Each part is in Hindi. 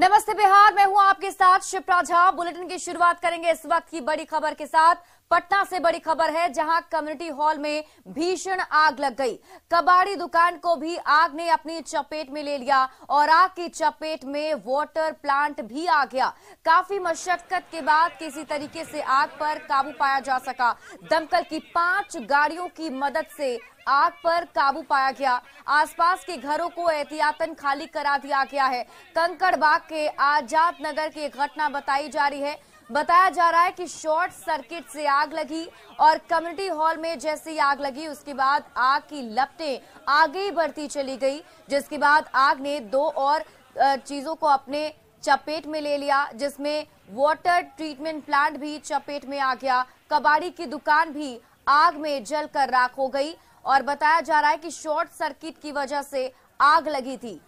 नमस्ते बिहार, मैं हूं आपके साथ शिप्रा झा। बुलेटिन की शुरुआत करेंगे इस वक्त की बड़ी खबर के साथ। पटना से बड़ी खबर है, जहां कम्युनिटी हॉल में भीषण आग लग गई। कबाड़ी दुकान को भी आग ने अपनी चपेट में ले लिया और आग की चपेट में वाटर प्लांट भी आ गया। काफी मशक्कत के बाद किसी तरीके से आग पर काबू पाया जा सका। दमकल की 5 गाड़ियों की मदद से आग पर काबू पाया गया। आसपास के घरों को एहतियातन खाली करा दिया गया है। कंकड़बाग के आजाद नगर की घटना बताई जा रही है। बताया जा रहा है कि शॉर्ट सर्किट से आग लगी और कम्युनिटी हॉल में जैसे ही आग लगी उसके बाद आग की लपटें आगे बढ़ती चली गई, जिसके बाद आग ने 2 और चीजों को अपने चपेट में ले लिया, जिसमें वाटर ट्रीटमेंट प्लांट भी चपेट में आ गया। कबाड़ी की दुकान भी आग में जलकर राख हो गई और बताया जा रहा है कि शॉर्ट सर्किट की वजह से आग लगी थी।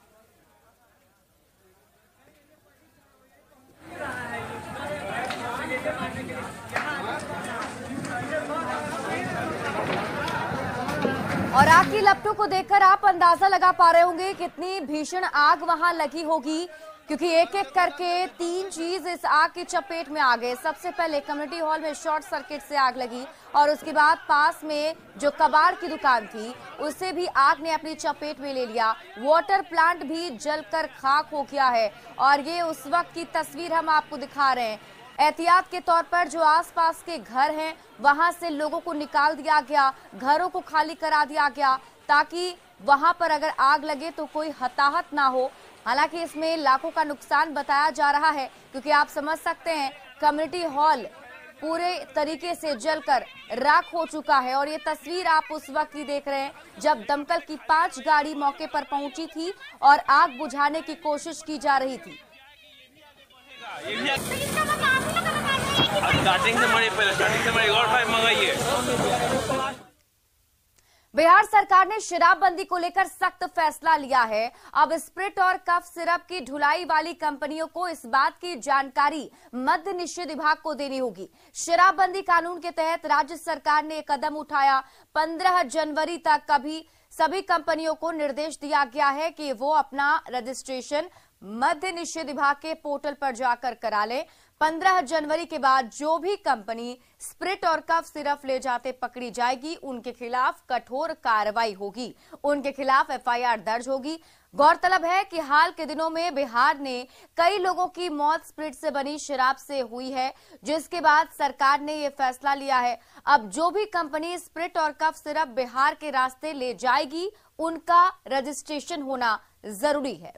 और आग की लपटों को देखकर आप अंदाजा लगा पा रहे होंगे कितनी भीषण आग वहां लगी होगी, क्योंकि एक एक करके 3 चीज इस आग की चपेट में आ गए। सबसे पहले कम्युनिटी हॉल में शॉर्ट सर्किट से आग लगी और उसके बाद पास में जो कबाड़ की दुकान थी उसे भी आग ने अपनी चपेट में ले लिया। वाटर प्लांट भी जलकर खाक हो गया है और ये उस वक्त की तस्वीर हम आपको दिखा रहे हैं। एहतियात के तौर पर जो आसपास के घर हैं वहां से लोगों को निकाल दिया गया, घरों को खाली करा दिया गया ताकि वहां पर अगर आग लगे तो कोई हताहत ना हो। हालांकि इसमें लाखों का नुकसान बताया जा रहा है, क्योंकि आप समझ सकते हैं कम्युनिटी हॉल पूरे तरीके से जलकर राख हो चुका है। और ये तस्वीर आप उस वक्त की देख रहे हैं जब दमकल की 5 गाड़ी मौके पर पहुंची थी और आग बुझाने की कोशिश की जा रही थी। स्टार्टिंग से मरे और 5 मंगाइए। बिहार सरकार ने शराबबंदी को लेकर सख्त फैसला लिया है। अब स्प्रिट और कफ सिरप की ढुलाई वाली कंपनियों को इस बात की जानकारी मद्य निषेध विभाग को देनी होगी। शराबबंदी कानून के तहत राज्य सरकार ने कदम उठाया। 15 जनवरी तक सभी कंपनियों को निर्देश दिया गया है कि वो अपना रजिस्ट्रेशन मद्य निषेध विभाग के पोर्टल पर जाकर करा लें। 15 जनवरी के बाद जो भी कंपनी स्प्रिट और कफ सिरप ले जाते पकड़ी जाएगी उनके खिलाफ कठोर कार्रवाई होगी, उनके खिलाफ एफआईआर दर्ज होगी। गौरतलब है कि हाल के दिनों में बिहार ने कई लोगों की मौत स्प्रिट से बनी शराब से हुई है, जिसके बाद सरकार ने ये फैसला लिया है। अब जो भी कंपनी स्प्रिट और कफ सिरप बिहार के रास्ते ले जाएगी उनका रजिस्ट्रेशन होना जरूरी है।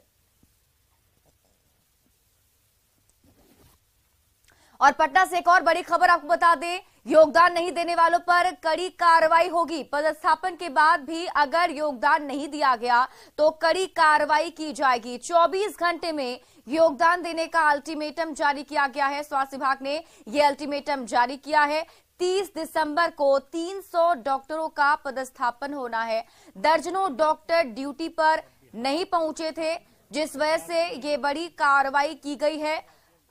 और पटना से एक और बड़ी खबर आपको बता दें, योगदान नहीं देने वालों पर कड़ी कार्रवाई होगी। पदस्थापन के बाद भी अगर योगदान नहीं दिया गया तो कड़ी कार्रवाई की जाएगी। 24 घंटे में योगदान देने का अल्टीमेटम जारी किया गया है। स्वास्थ्य विभाग ने यह अल्टीमेटम जारी किया है। 30 दिसंबर को 300 डॉक्टरों का पदस्थापन होना है। दर्जनों डॉक्टर ड्यूटी पर नहीं पहुंचे थे, जिस वजह से ये बड़ी कार्रवाई की गई है।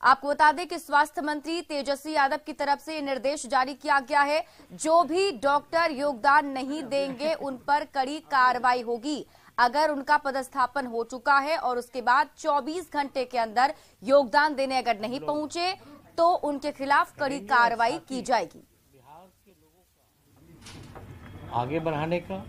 आपको बता दें कि स्वास्थ्य मंत्री तेजस्वी यादव की तरफ से निर्देश जारी किया गया है, जो भी डॉक्टर योगदान नहीं देंगे उन पर कड़ी कार्रवाई होगी। अगर उनका पदस्थापन हो चुका है और उसके बाद 24 घंटे के अंदर योगदान देने अगर नहीं पहुंचे तो उनके खिलाफ कड़ी कार्रवाई की जाएगी। आगे बढ़ाने का।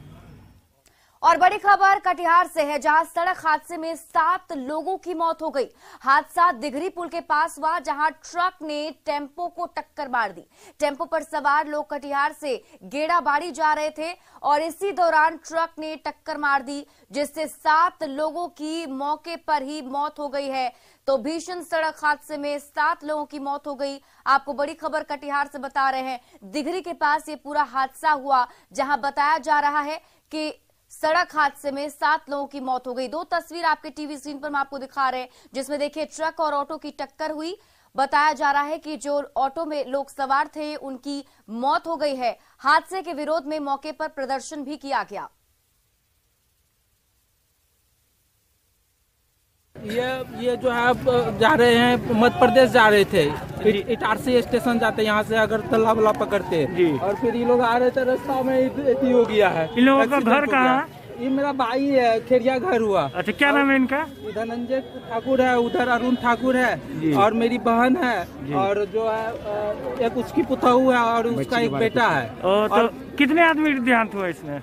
और बड़ी खबर कटिहार से है, जहां सड़क हादसे में 7 लोगों की मौत हो गई। हादसा दिघरी पुल के पास हुआ, जहां ट्रक ने टेम्पो को टक्कर मार दी। टेम्पो पर सवार लोग कटिहार से गेड़ाबाड़ी जा रहे थे और इसी दौरान ट्रक ने टक्कर मार दी, जिससे 7 लोगों की मौके पर ही मौत हो गई है। तो भीषण सड़क हादसे में 7 लोगों की मौत हो गई। आपको बड़ी खबर कटिहार से बता रहे हैं, दिघरी के पास ये पूरा हादसा हुआ, जहां बताया जा रहा है कि सड़क हादसे में 7 लोगों की मौत हो गई। 2 तस्वीर आपके टीवी स्क्रीन पर हम आपको दिखा रहे हैं, जिसमें देखिए ट्रक और ऑटो की टक्कर हुई। बताया जा रहा है कि जो ऑटो में लोग सवार थे उनकी मौत हो गई है। हादसे के विरोध में मौके पर प्रदर्शन भी किया गया। ये जो है जा रहे हैं मध्य प्रदेश जा रहे थे, इटारसी स्टेशन जाते, यहाँ से अगरतला वाला पकड़ते और फिर ये लोग आ रहे थे, रास्ता में इति हो गया है। इन लोगों का घर कहाँ है? ये मेरा भाई है, खेरिया घर हुआ। अच्छा, क्या नाम है इनका? धनंजय ठाकुर है, उधर अरुण ठाकुर है और मेरी बहन है और जो है एक उसकी पुतहू है और उसका एक बेटा है। तो कितने आदमी देहांत हुआ इसमें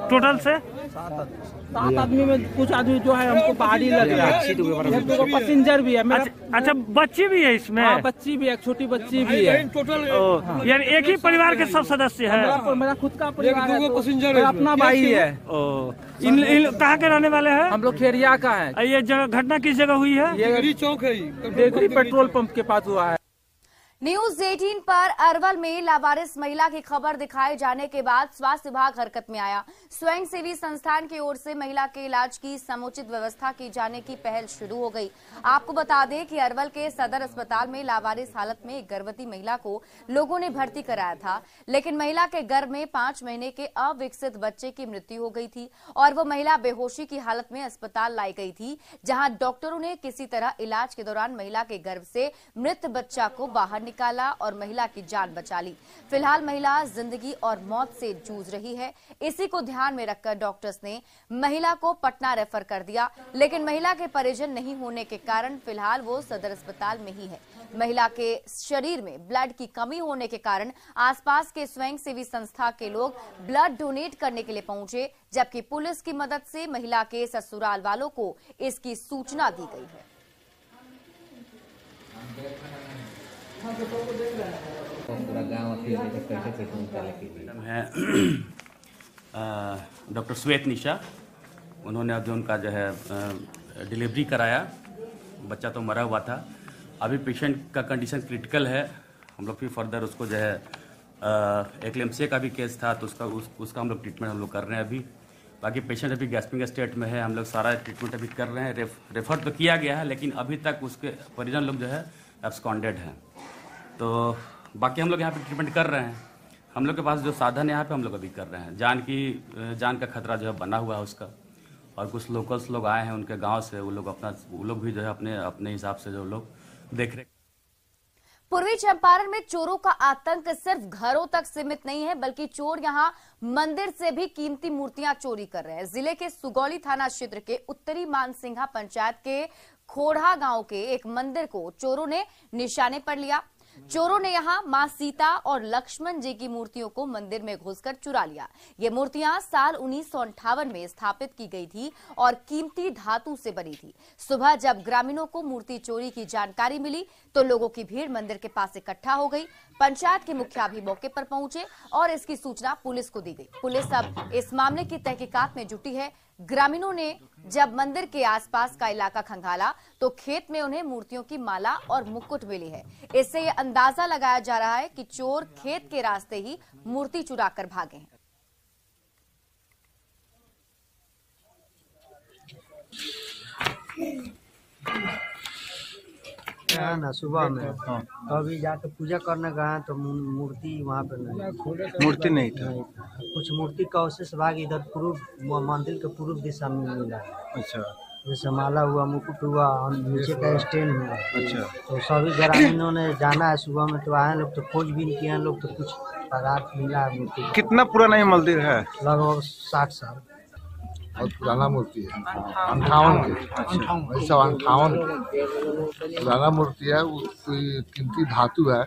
टोटल से? 7 आदमी में कुछ आदमी जो है हमको पहाड़ी लग रहा है, 2 पैसेंजर भी है। अच्छा, बच्ची भी है इसमें? हाँ, बच्ची भी है, एक छोटी बच्ची भी है। टोटल यानी एक ही परिवार के सब सदस्य है? मेरा खुद का परिवार है, अपना भाई है। इन कहाँ के रहने वाले हैं? हम लोग खेरिया का है। ये घटना किस जगह हुई है? ये चौक है, डेगरी पेट्रोल पंप के पास हुआ है। न्यूज 18 पर अरवल में लावारिस महिला की खबर दिखाए जाने के बाद स्वास्थ्य विभाग हरकत में आया। स्वयंसेवी संस्थान की ओर से महिला के इलाज की समुचित व्यवस्था की जाने की पहल शुरू हो गई। आपको बता दें कि अरवल के सदर अस्पताल में लावारिस हालत में एक गर्भवती महिला को लोगों ने भर्ती कराया था, लेकिन महिला के गर्भ में 5 महीने के अविकसित बच्चे की मृत्यु हो गई थी और वो महिला बेहोशी की हालत में अस्पताल लाई गई थी, जहां डॉक्टरों ने किसी तरह इलाज के दौरान महिला के गर्भ से मृत बच्चा को बाहर निकाला और महिला की जान बचा ली। फिलहाल महिला जिंदगी और मौत से जूझ रही है। इसी को ध्यान में रखकर डॉक्टर्स ने महिला को पटना रेफर कर दिया, लेकिन महिला के परिजन नहीं होने के कारण फिलहाल वो सदर अस्पताल में ही है। महिला के शरीर में ब्लड की कमी होने के कारण आसपास के स्वयंसेवी संस्था के लोग ब्लड डोनेट करने के लिए पहुंचे, जबकि पुलिस की मदद से महिला के ससुराल वालों को इसकी सूचना दी गई है। है डॉक्टर श्वेत निशा, उन्होंने अभी उनका जो है डिलीवरी कराया। बच्चा तो मरा हुआ था, अभी पेशेंट का कंडीशन क्रिटिकल है। हम लोग फिर फर्दर उसको जो है एक्लेम्सिया का भी केस था तो उसका हम लोग ट्रीटमेंट हम लोग कर रहे हैं अभी। बाकी पेशेंट अभी गैस्पिंग स्टेट में है, हम लोग सारा ट्रीटमेंट अभी कर रहे हैं। रेफर तो किया गया है, लेकिन अभी तक उसके परिजन लोग जो है एब्सकॉन्डेड हैं। तो बाकी हम लोग यहाँ पे ट्रीटमेंट कर रहे हैं। हम लोग के पास जो साधन है यहाँ पे हम लोग अभी कर रहे हैं। जान का खतरा जो है बना हुआ है उसका, और कुछ लोकल्स लोग आए हैं उनके गांव से, वो लोग भी जो है अपने हिसाब से जो लोग देख रहे। पूर्वी चंपारण में चोरों का आतंक सिर्फ घरों तक सीमित नहीं है, बल्कि चोर यहां मंदिर से भी कीमती मूर्तियां चोरी कर रहे हैं। जिले के सुगौली थाना क्षेत्र के उत्तरी मानसिंघा पंचायत के खोड़ा गांव के एक मंदिर को चोरों ने निशाने पर लिया। चोरों ने यहां मां सीता और लक्ष्मण जी की मूर्तियों को मंदिर में घुसकर चुरा लिया। ये मूर्तियां साल 1958 में स्थापित की गई थी और कीमती धातु से बनी थी। सुबह जब ग्रामीणों को मूर्ति चोरी की जानकारी मिली तो लोगों की भीड़ मंदिर के पास इकट्ठा हो गई। पंचायत के मुखिया भी मौके पर पहुंचे और इसकी सूचना पुलिस को दी गई। पुलिस अब इस मामले की तहकीकात में जुटी है। ग्रामीणों ने जब मंदिर के आसपास का इलाका खंगाला तो खेत में उन्हें मूर्तियों की माला और मुकुट मिली है। इससे यह अंदाजा लगाया जा रहा है कि चोर खेत के रास्ते ही मूर्ति चुराकर भागे हैं। ना सुबह में तो अभी जाके पूजा करने गए तो मूर्ति वहाँ पे मूर्ति नहीं था। कुछ मूर्ति का अवशेष भाग इधर पूर्व मंदिर के पूर्व दिशा में मिला। अच्छा, जैसे माला हुआ, मुकुट हुआ, नीचे का स्टैंड हुआ। अच्छा, तो सभी ग्रामीणों ने जाना है सुबह में, तो आए लोग तो खोजबीन किए लोग, तो कुछ पदार्थ मिला है मूर्ति। कितना पुराना ये मंदिर है? लगभग 60 साल। बहुत पुराना मूर्ति है, 58 के। अच्छा, 58 पुराना मूर्ति है। वो कोई कीमती धातु है,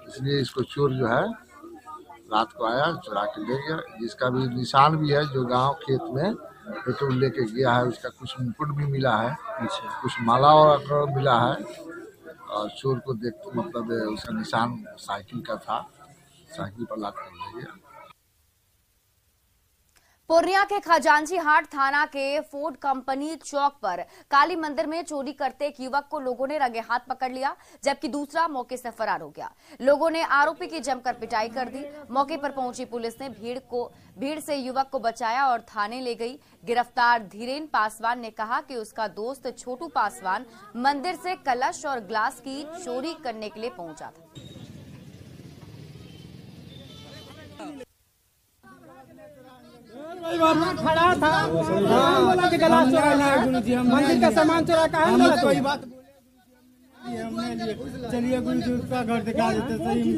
इसलिए इसको चोर जो है रात को आया, चुरा के ले गया। जिसका भी निशान भी है, जो गांव खेत में तो लेके गया है। उसका कुछ मुकुट भी मिला है, कुछ माला और मिला है। और चोर को देख मतलब उसका निशान साइकिल का था, साइकिल पर लाद कर ले गया। पूर्णिया के खजांची हाट थाना के फोर्ड कंपनी चौक पर काली मंदिर में चोरी करते एक युवक को लोगों ने रंगे हाथ पकड़ लिया, जबकि दूसरा मौके से फरार हो गया। लोगों ने आरोपी की जमकर पिटाई कर दी। मौके पर पहुंची पुलिस ने भीड़ से युवक को बचाया और थाने ले गई। गिरफ्तार धीरेन पासवान ने कहा कि उसका दोस्त छोटू पासवान मंदिर से कलश और ग्लास की चोरी करने के लिए पहुंचा था। खड़ा था, बोला कि गला चुराना है गुरुजी, हम मंदिर का सामान चुरा का है। कोई बात हमने लिए, चलिए गुरुजी उसका घर दिखा देते। सही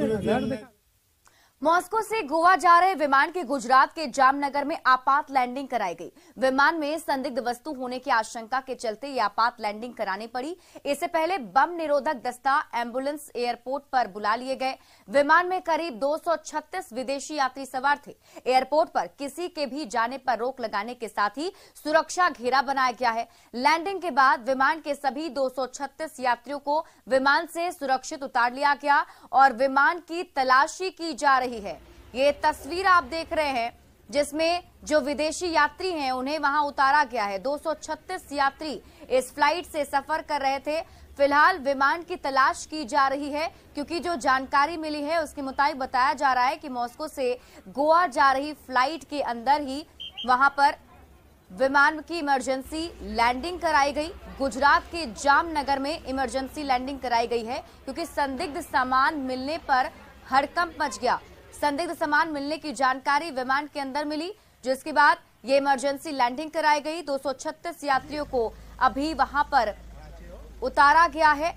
मॉस्को से गोवा जा रहे विमान की गुजरात के जामनगर में आपात लैंडिंग कराई गई। विमान में संदिग्ध वस्तु होने की आशंका के चलते ये आपात लैंडिंग करानी पड़ी। इससे पहले बम निरोधक दस्ता, एम्बुलेंस एयरपोर्ट पर बुला लिए गए। विमान में करीब 236 विदेशी यात्री सवार थे। एयरपोर्ट पर किसी के भी जाने पर रोक लगाने के साथ ही सुरक्षा घेरा बनाया गया है। लैंडिंग के बाद विमान के सभी 236 यात्रियों को विमान से सुरक्षित उतार लिया गया और विमान की तलाशी की जा रही है। ये तस्वीर आप देख रहे हैं जिसमें जो विदेशी यात्री हैं उन्हें वहां उतारा गया है। 236 यात्री इस फ्लाइट से सफर कर रहे थे। फिलहाल विमान की तलाश की जा रही है क्योंकि जो जानकारी मिली है उसके मुताबिक बताया जा रहा है कि मॉस्को से गोवा जा रही फ्लाइट के अंदर ही वहां पर विमान की इमरजेंसी लैंडिंग कराई गई। गुजरात के जामनगर में इमरजेंसी लैंडिंग कराई गई है क्योंकि संदिग्ध सामान मिलने पर हड़कंप मच गया। संदिग्ध सामान मिलने की जानकारी विमान के अंदर मिली, जिसके बाद ये इमरजेंसी लैंडिंग कराई गई। 236 यात्रियों को अभी वहां पर उतारा गया है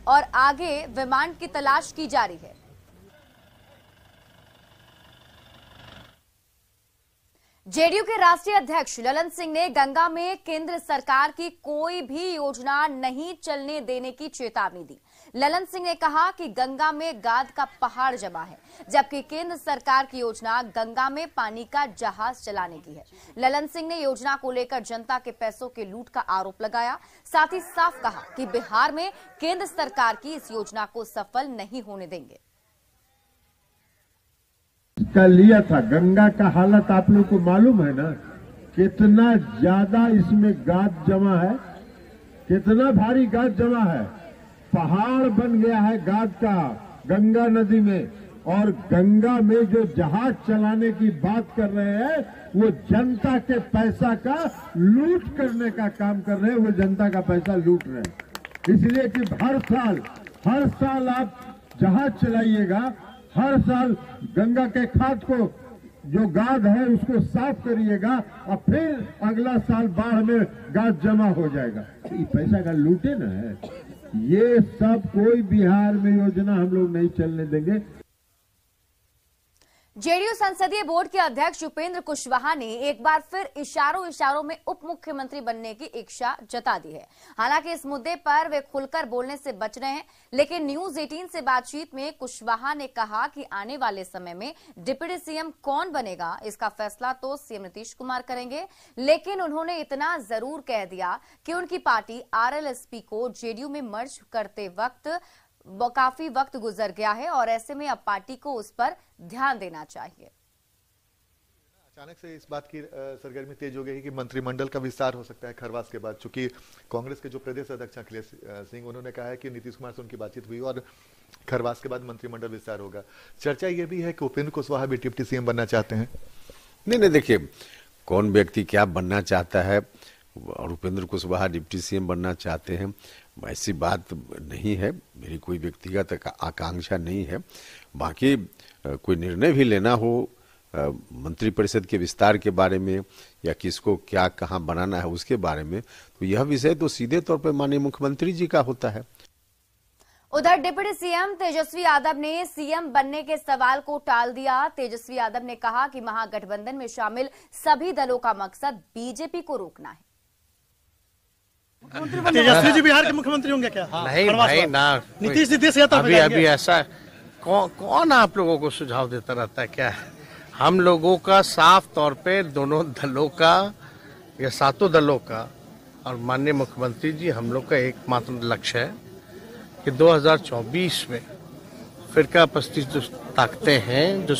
और आगे विमान की तलाश की जा रही है। जेडीयू के राष्ट्रीय अध्यक्ष ललन सिंह ने गंगा में केंद्र सरकार की कोई भी योजना नहीं चलने देने की चेतावनी दी। ललन सिंह ने कहा कि गंगा में गाद का पहाड़ जमा है, जबकि केंद्र सरकार की योजना गंगा में पानी का जहाज चलाने की है। ललन सिंह ने योजना को लेकर जनता के पैसों के लूट का आरोप लगाया। साथ ही साफ कहा कि बिहार में केंद्र सरकार की इस योजना को सफल नहीं होने देंगे। का लिया था, गंगा का हालत आप लोग को मालूम है ना, कितना ज्यादा इसमें गाद जमा है, कितना भारी गाद जमा है। पहाड़ बन गया है गाद का गंगा नदी में, और गंगा में जो जहाज चलाने की बात कर रहे हैं वो जनता के पैसा का लूट करने का काम कर रहे हैं, वो जनता का पैसा लूट रहे हैं। इसलिए कि हर साल आप जहाज चलाइएगा, हर साल गंगा के खाद को जो गाद है उसको साफ करिएगा और फिर अगला साल बाढ़ में गाद जमा हो जाएगा। ये पैसा का लूटे ना है। ये सब कोई बिहार में योजना हम लोग नहीं चलने देंगे। जेडीयू संसदीय बोर्ड के अध्यक्ष उपेंद्र कुशवाहा ने एक बार फिर इशारों में उप मुख्यमंत्री बनने की इच्छा जता दी है। हालांकि इस मुद्दे पर वे खुलकर बोलने से बच रहे हैं, लेकिन न्यूज 18 से बातचीत में कुशवाहा ने कहा कि आने वाले समय में डिप्टी सीएम कौन बनेगा इसका फैसला तो सीएम नीतीश कुमार करेंगे। लेकिन उन्होंने इतना जरूर कह दिया कि उनकी पार्टी आरएलएसपी को जेडीयू में मर्ज करते वक्त काफी वक्त गुजर गया है और ऐसे में अब पार्टी को उस पर ध्यान देना चाहिए। अचानक से इस बात की सरगर्मी तेज हो गई कि मंत्रिमंडल का विस्तार हो सकता है खरवास के बाद, चूंकि कांग्रेस के जो प्रदेश अध्यक्ष अखिलेश सिंह उन्होंने कहा है कि नीतीश कुमार से उनकी बातचीत हुई और खरवास के बाद मंत्रिमंडल विस्तार होगा। चर्चा ये भी है कि उपेंद्र कुशवाहा भी डिप्टी सीएम बनना चाहते हैं। नहीं, देखिए कौन व्यक्ति क्या बनना चाहता है और उपेंद्र कुशवाहा डिप्टी सीएम बनना चाहते हैं, ऐसी बात नहीं है। मेरी कोई व्यक्तिगत आकांक्षा नहीं है। बाकी कोई निर्णय भी लेना हो मंत्रिपरिषद के विस्तार के बारे में या किसको क्या कहां बनाना है उसके बारे में, तो यह विषय तो सीधे तौर पर माननीय मुख्यमंत्री जी का होता है। उधर डिप्टी सीएम तेजस्वी यादव ने सीएम बनने के सवाल को टाल दिया। तेजस्वी यादव ने कहा कि महागठबंधन में शामिल सभी दलों का मकसद बीजेपी को रोकना है। तेजस्वी जी बिहार के मुख्यमंत्री होंगे क्या? नहीं भाई ना, नीतीश अभी ऐसा कौन आप लोगों को सुझाव देता रहता है क्या है? हम लोगों का साफ तौर पे दोनों दलों का या सातों दलों का और माननीय मुख्यमंत्री जी हम लोग का एकमात्र लक्ष्य है कि 2024 में फिरका पस्ती जो ताकतें हैं, जो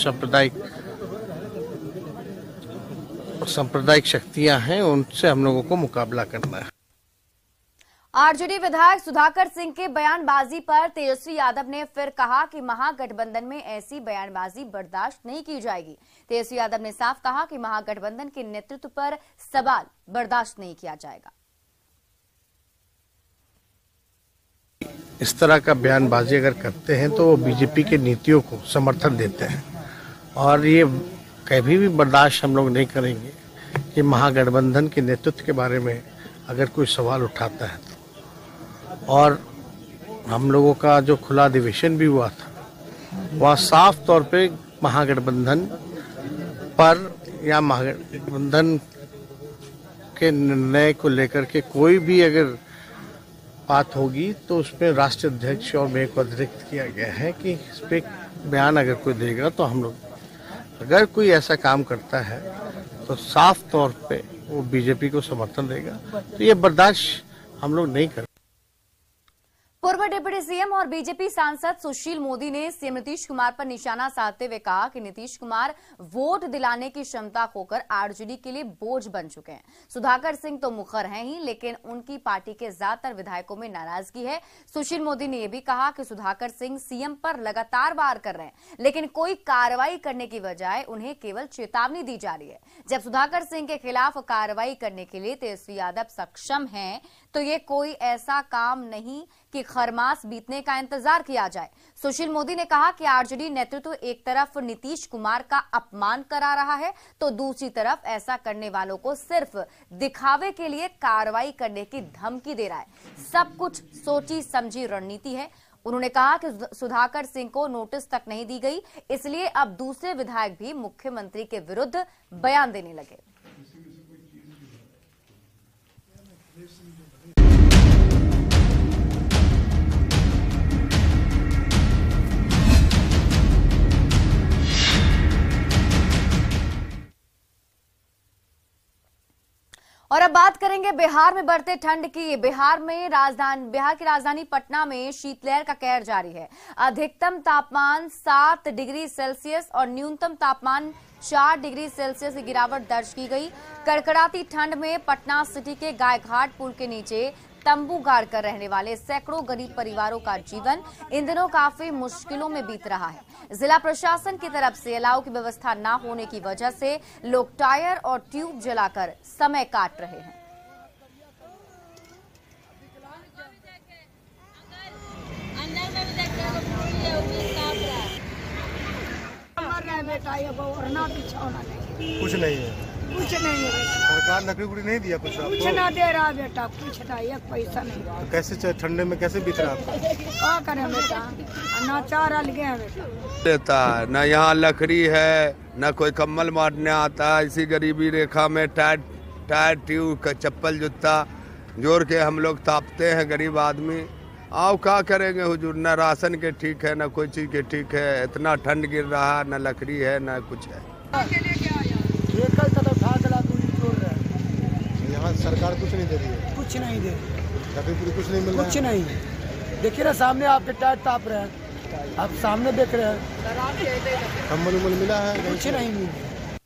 सांप्रदायिक शक्तियां हैं, उनसे हम लोगों को मुकाबला करना है। आरजेडी विधायक सुधाकर सिंह के बयानबाजी पर तेजस्वी यादव ने फिर कहा कि महागठबंधन में ऐसी बयानबाजी बर्दाश्त नहीं की जाएगी। तेजस्वी यादव ने साफ कहा कि महागठबंधन के नेतृत्व पर सवाल बर्दाश्त नहीं किया जाएगा। इस तरह का बयानबाजी अगर करते हैं तो वो बीजेपी के नीतियों को समर्थन देते हैं और ये कभी भी बर्दाश्त हम लोग नहीं करेंगे कि महागठबंधन के नेतृत्व के बारे में अगर कोई सवाल उठाता है। और हम लोगों का जो खुला अधिवेशन भी हुआ था वहाँ साफ तौर पे महागठबंधन पर या महागठबंधन के निर्णय को लेकर के कोई भी अगर बात होगी तो उसमें राष्ट्रीय अध्यक्ष और मेरे को अतिरिक्त किया गया है कि इस पे बयान अगर कोई देगा तो हम लोग, अगर कोई ऐसा काम करता है तो साफ तौर पे वो बीजेपी को समर्थन देगा, तो ये बर्दाश्त हम लोग नहीं करेंगे। पूर्व डिप्टी सीएम और बीजेपी सांसद सुशील मोदी ने सीएम नीतीश कुमार पर निशाना साधते हुए कहा कि नीतीश कुमार वोट दिलाने की क्षमता खोकर आरजेडी के लिए बोझ बन चुके हैं। सुधाकर सिंह तो मुखर हैं ही, लेकिन उनकी पार्टी के ज्यादातर विधायकों में नाराजगी है। सुशील मोदी ने यह भी कहा कि सुधाकर सिंह सीएम पर लगातार वार कर रहे हैं, लेकिन कोई कार्रवाई करने की बजाय उन्हें केवल चेतावनी दी जा रही है। जब सुधाकर सिंह के खिलाफ कार्रवाई करने के लिए तेजस्वी यादव सक्षम हैं, तो ये कोई ऐसा काम नहीं कि खरमास बीतने का इंतजार किया जाए। सुशील मोदी ने कहा कि आरजेडी नेतृत्व एक तरफ नीतीश कुमार का अपमान करा रहा है, तो दूसरी तरफ ऐसा करने वालों को सिर्फ दिखावे के लिए कार्रवाई करने की धमकी दे रहा है। सब कुछ सोची समझी रणनीति है। उन्होंने कहा कि सुधाकर सिंह को नोटिस तक नहीं दी गई, इसलिए अब दूसरे विधायक भी मुख्यमंत्री के विरुद्ध बयान देने लगे। और अब बात करेंगे बिहार में बढ़ते ठंड की। बिहार की राजधानी पटना में शीतलहर का कहर जारी है। अधिकतम तापमान 7 डिग्री सेल्सियस और न्यूनतम तापमान 4 डिग्री सेल्सियस की गिरावट दर्ज की गई। कड़कड़ाती ठंड में पटना सिटी के गायघाट पुल के नीचे तंबू गाड़ कर रहने वाले सैकड़ों गरीब परिवारों का जीवन इन दिनों काफी मुश्किलों में बीत रहा है। जिला प्रशासन की तरफ से अलाव की व्यवस्था न होने की वजह से लोग टायर और ट्यूब जलाकर समय काट रहे हैं। कुछ नहीं है, कुछ नहीं है। सरकार लकड़ी उकड़ी नहीं दिया कुछ कुछ ना दे रहा बेटा, कुछ ना, एक पैसा नहीं। तो कैसे ठंडे में कैसे बीत रहा आपका? क्या करें बेटा, ना चारा लगे हैं बेटा। देता है न, यहाँ लकड़ी है न कोई कम्बल मारने आता है। इसी गरीबी रेखा में टायर ट्यूब चप्पल जूता जोड़ के हम लोग तापते हैं गरीब आदमी। आओ क्या करेंगे हुजूर, न राशन के ठीक है न कोई चीज के ठीक है। इतना ठंड गिर रहा है, न लकड़ी है न कुछ है। यहाँ सरकार कुछ नहीं दे रही है, कुछ नहीं दे रही, कुछ नहीं मिल रहा, कुछ नहीं। देखिए ना सामने आपके टायर ताप रहे हैं, आप सामने देख रहे हैं। कम्बल उम्बल मिला है? कुछ नहीं मिला।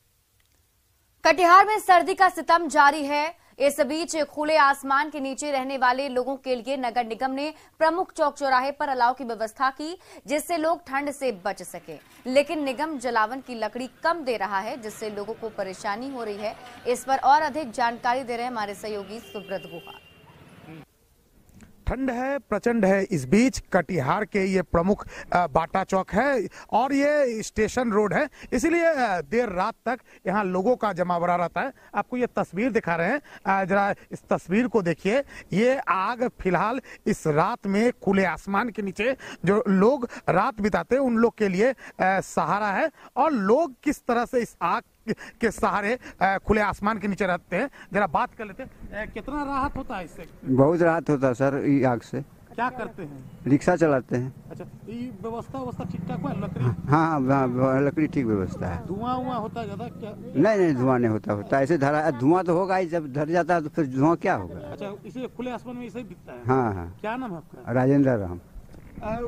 कटिहार में सर्दी का सितम जारी है। इस बीच खुले आसमान के नीचे रहने वाले लोगों के लिए नगर निगम ने प्रमुख चौक चौराहे पर अलाव की व्यवस्था की, जिससे लोग ठंड से बच सके। लेकिन निगम जलावन की लकड़ी कम दे रहा है, जिससे लोगों को परेशानी हो रही है। इस पर और अधिक जानकारी दे रहे हैं हमारे सहयोगी सुब्रत गुहा। ठंड है, प्रचंड है। इस बीच कटिहार के ये प्रमुख बाटा चौक है और ये स्टेशन रोड है, इसीलिए देर रात तक यहाँ लोगों का जमावड़ा रहता है। आपको ये तस्वीर दिखा रहे हैं, जरा इस तस्वीर को देखिए। ये आग फिलहाल इस रात में खुले आसमान के नीचे जो लोग रात बिताते हैं उन लोग के लिए सहारा है। और लोग किस तरह से इस आग के सहारे खुले आसमान के नीचे रहते हैं, जरा बात कर लेते हैं। कितना राहत होता है इससे? बहुत राहत होता है सर। ये आग से क्या करते हैं? रिक्शा चलाते हैं। अच्छा, ये व्यवस्था ठीक ठाक है? लकड़ी? हाँ, लकड़ी ठीक व्यवस्था है। धुआं होता है ज्यादा क्या? नहीं, धुआं नहीं होता ऐसे धरा। धुआं तो होगा ही, जब धर जाता है तो फिर धुआं क्या होगा। अच्छा, इसे खुले आसमान में ऐसे ही दिखता है? हाँ। क्या नाम है आपका? राजेंद्र राम।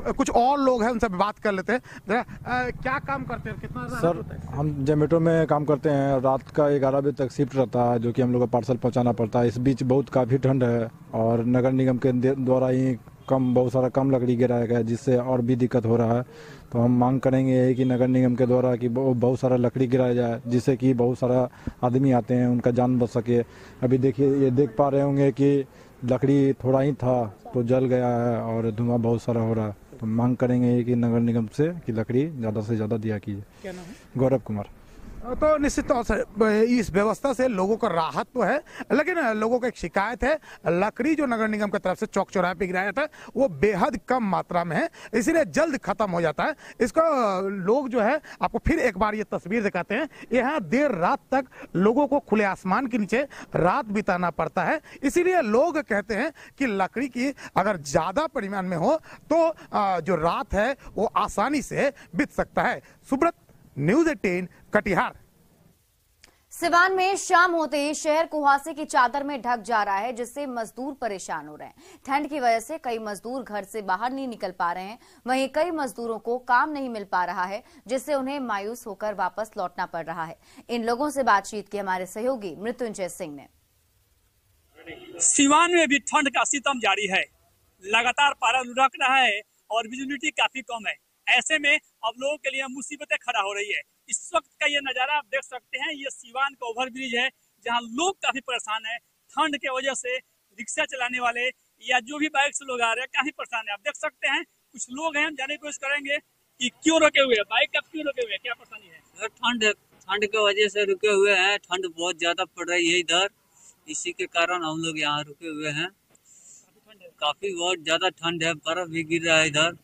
कुछ और लोग हैं, उनसे बात कर लेते हैं। जरा क्या काम करते हैं, कितना सर? हम जोमेटो में काम करते हैं। रात का 11 बजे तक शिफ्ट रहता है, जो कि हम लोग को पार्सल पहुंचाना पड़ता है। इस बीच बहुत काफ़ी ठंड है और नगर निगम के द्वारा ही बहुत सारा कम लकड़ी गिराया गया, जिससे और भी दिक्कत हो रहा है। तो हम मांग करेंगे कि नगर निगम के द्वारा कि बहुत सारा लकड़ी गिराया जाए, जिससे कि बहुत सारा आदमी आते हैं, उनका जान बच सके। अभी देखिए, ये देख पा रहे होंगे कि लकड़ी थोड़ा ही था तो जल गया है और धुआं बहुत सारा हो रहा है। तो मांग करेंगे कि नगर निगम से कि लकड़ी ज़्यादा से ज़्यादा दिया कीजिए। क्या नाम है? गौरव कुमार। तो निश्चित तौर से इस व्यवस्था से लोगों को राहत तो है, लेकिन लोगों को एक शिकायत है, लकड़ी जो नगर निगम की तरफ से चौक चौराहे पे गिराया था वो बेहद कम मात्रा में है, इसीलिए जल्द खत्म हो जाता है। इसको लोग जो है, आपको फिर एक बार ये तस्वीर दिखाते हैं, यहाँ देर रात तक लोगों को खुले आसमान के नीचे रात बिताना पड़ता है। इसीलिए लोग कहते हैं कि लकड़ी की अगर ज्यादा परिमाण में हो तो जो रात है वो आसानी से बीत सकता है। सुब्रत, न्यूज़ 18 कटिहार। सिवान में शाम होते ही शहर कुहासे की चादर में ढक जा रहा है, जिससे मजदूर परेशान हो रहे हैं। ठंड की वजह से कई मजदूर घर से बाहर नहीं निकल पा रहे हैं, वहीं कई मजदूरों को काम नहीं मिल पा रहा है, जिससे उन्हें मायूस होकर वापस लौटना पड़ रहा है। इन लोगों से बातचीत की हमारे सहयोगी मृत्युंजय सिंह ने। सिवान में भी ठंड का सितम जारी है, लगातार पारा लुढ़क रहा है और विजिबिलिटी काफी कम है। ऐसे में अब लोगों के लिए मुसीबतें खड़ा हो रही है। इस वक्त का ये नजारा आप देख सकते हैं, ये सिवान का ओवरब्रिज है जहां लोग काफी परेशान हैं। ठंड के वजह से रिक्शा चलाने वाले या जो भी बाइक से लोग आ रहे हैं काफी परेशान है। आप देख सकते हैं कुछ लोग हैं, हम जानने की कोशिश करेंगे कि क्यों रुके हुए हैं, बाइक कब क्यों रुके हुए हैं, क्या परेशानी है। ठंड की वजह से रुके हुए हैं, ठंड बहुत ज्यादा पड़ रही है इधर, इसी के कारण हम लोग यहाँ रुके हुए हैं। काफी बहुत ज्यादा ठंड है, बर्फ भी गिर रहा है इधर,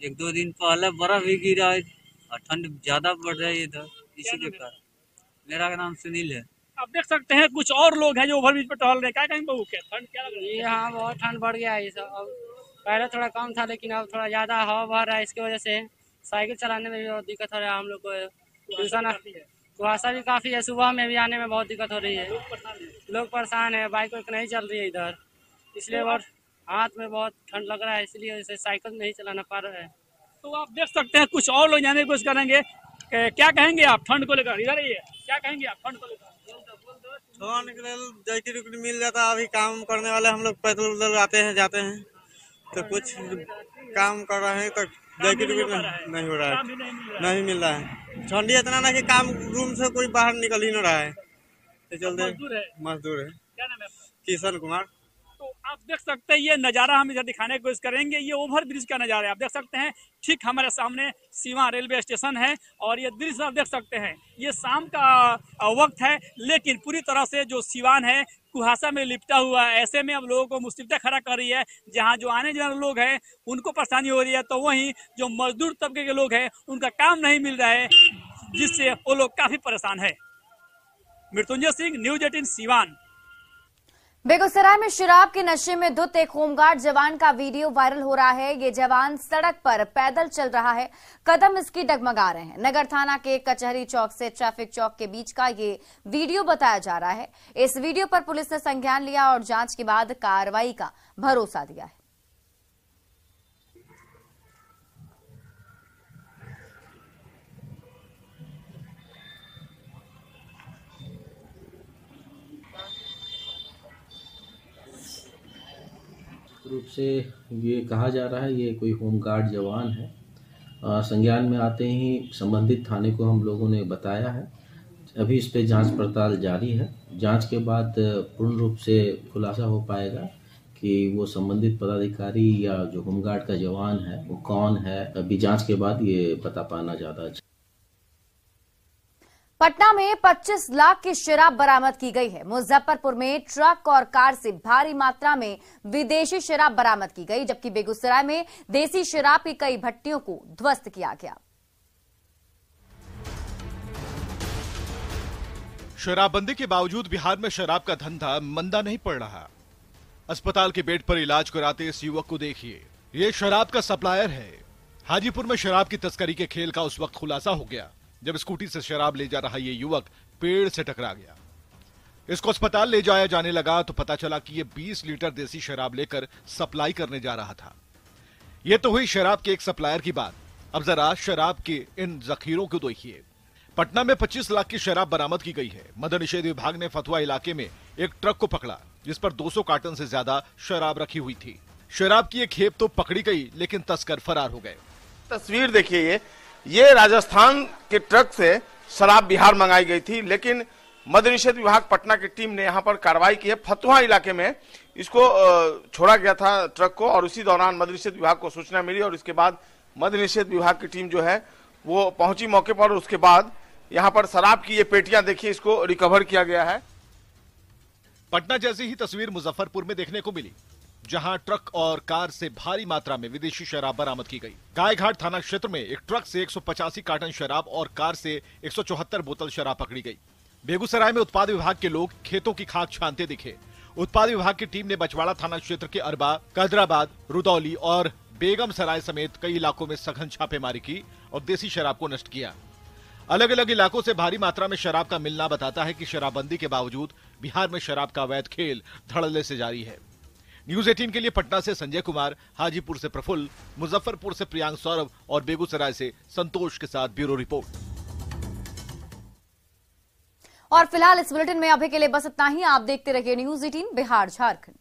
1-2 दिन पहले बर्फ भी गिरा है और ठंड ज्यादा बढ़ रही है इधर, इसी के कारण। मेरा नाम सुनील है। आप देख सकते हैं कुछ और लोग हैं जो ओवरब्रिज पर टहल रहे हैं, क्या कहेंगे बहू, क्या ठंड क्या लग रही है? यहाँ बहुत ठंड बढ़ गया है, अब पहले थोड़ा कम था लेकिन अब थोड़ा ज्यादा हवा बह रहा है, इसकी वजह से साइकिल चलाने में भी बहुत दिक्कत हो रहा है हम लोग को। ट्यूशन कुहासा भी काफी है, सुबह में भी आने में बहुत दिक्कत हो रही है, लोग परेशान है, बाइक वाइक नहीं चल रही है इधर, इसलिए और हाथ में बहुत ठंड लग रहा है, इसलिए साइकिल नहीं चलाना पा रहा है। तो आप देख सकते हैं कुछ और लोग जाने की कोशिश करेंगे, क्या कहेंगे आप ठंड को लेकर, इधर ही है, क्या कहेंगे आप ठंड को लेकर? जैकी रुकनी मिल जाता, अभी काम करने वाले हम लोग पैदल उधर आते हैं जाते हैं, तो कुछ काम कर रहे हैं तो जैकी रुकनी नहीं हो रहा है, नहीं मिल रहा है। ठंडी इतना ना कि काम रूम से कोई बाहर निकल ही नहीं रहा है, तो चलते मजदूर है। क्या नाम है आपका? किशन कुमार। तो आप देख सकते हैं ये नज़ारा हम इधर दिखाने की कोशिश करेंगे, ये ओवर ब्रिज का नज़ारा है। आप देख सकते हैं ठीक हमारे सामने सिवान रेलवे स्टेशन है और ये दृश्य आप देख सकते हैं, ये शाम का वक्त है लेकिन पूरी तरह से जो सिवान है कुहासा में लिपटा हुआ है। ऐसे में अब लोगों को मुसीबतें खड़ा कर रही है, जहाँ जो आने जाने लोग हैं उनको परेशानी हो रही है, तो वहीं जो मजदूर तबके के लोग हैं उनका काम नहीं मिल रहा है, जिससे वो लोग काफी परेशान है। मृत्युंजय सिंह, न्यूज़ 18 सिवान। बेगूसराय में शराब के नशे में धुत एक होमगार्ड जवान का वीडियो वायरल हो रहा है। ये जवान सड़क पर पैदल चल रहा है, कदम इसकी डगमगा रहे हैं। नगर थाना के कचहरी चौक से ट्रैफिक चौक के बीच का ये वीडियो बताया जा रहा है। इस वीडियो पर पुलिस ने संज्ञान लिया और जांच के बाद कार्रवाई का भरोसा दिया है। रूप से ये कहा जा रहा है ये कोई होमगार्ड जवान है। संज्ञान में आते ही संबंधित थाने को हम लोगों ने बताया है। अभी इस पे जांच पड़ताल जारी है। जांच के बाद पूर्ण रूप से खुलासा हो पाएगा कि वो संबंधित पदाधिकारी या जो होमगार्ड का जवान है वो कौन है। अभी जांच के बाद ये पता पाना ज्यादा अच्छा। पटना में 25 लाख की शराब बरामद की गई है। मुजफ्फरपुर में ट्रक और कार से भारी मात्रा में विदेशी शराब बरामद की गई, जबकि बेगूसराय में देसी शराब की कई भट्टियों को ध्वस्त किया गया। शराबबंदी के बावजूद बिहार में शराब का धंधा मंदा नहीं पड़ रहा। अस्पताल के बेड पर इलाज कराते इस युवक को देखिए, ये शराब का सप्लायर है। हाजीपुर में शराब की तस्करी के खेल का उस वक्त खुलासा हो गया जब स्कूटी से शराब ले जा रहा ये युवक पेड़ से टकरा गया। इसको अस्पताल ले जाया जाने लगा तो पता चला कि ये 20 लीटर देसी शराब लेकर सप्लाई करने जा रहा था। ये तो हुई शराब के एक सप्लायर की बात। अब जरा शराब के इन जखीरों को देखिए। पटना में 25 लाख की शराब बरामद की गई है। मद्य निषेध विभाग ने फतुहा इलाके में एक ट्रक को पकड़ा जिस पर 200 कार्टन से ज्यादा शराब रखी हुई थी। शराब की एक खेप तो पकड़ी गई लेकिन तस्कर फरार हो गए। तस्वीर देखिए, ये राजस्थान के ट्रक से शराब बिहार मंगाई गई थी, लेकिन मद्य निषेध विभाग पटना की टीम ने यहां पर कार्रवाई की है। फतुहा इलाके में इसको छोड़ा गया था ट्रक को और उसी दौरान मद्य निषेध विभाग को सूचना मिली और इसके बाद मद्य निषेध विभाग की टीम जो है वो पहुंची मौके पर। उसके बाद यहाँ पर शराब की ये पेटियां देखिए, इसको रिकवर किया गया है। पटना जैसी ही तस्वीर मुजफ्फरपुर में देखने को मिली, जहां ट्रक और कार से भारी मात्रा में विदेशी शराब बरामद की गई। गायघाट थाना क्षेत्र में एक ट्रक से 185 कार्टन शराब और कार से 174 बोतल शराब पकड़ी गई। बेगूसराय में उत्पाद विभाग के लोग खेतों की खाक छानते दिखे। उत्पाद विभाग की टीम ने बछवाड़ा थाना क्षेत्र के अरबा, कदराबाद, रुदौली और बेगम सराय समेत कई इलाकों में सघन छापेमारी की और देसी शराब को नष्ट किया। अलग अलग इलाकों से भारी मात्रा में शराब का मिलना बताता है कि शराबबंदी के बावजूद बिहार में शराब का अवैध खेल धड़ल्ले से जारी है। न्यूज 18 के लिए पटना से संजय कुमार, हाजीपुर से प्रफुल्ल, मुजफ्फरपुर से प्रियांक सौरभ और बेगूसराय से संतोष के साथ ब्यूरो रिपोर्ट। और फिलहाल इस बुलेटिन में अभी के लिए बस इतना ही। आप देखते रहिए न्यूज 18 बिहार झारखंड।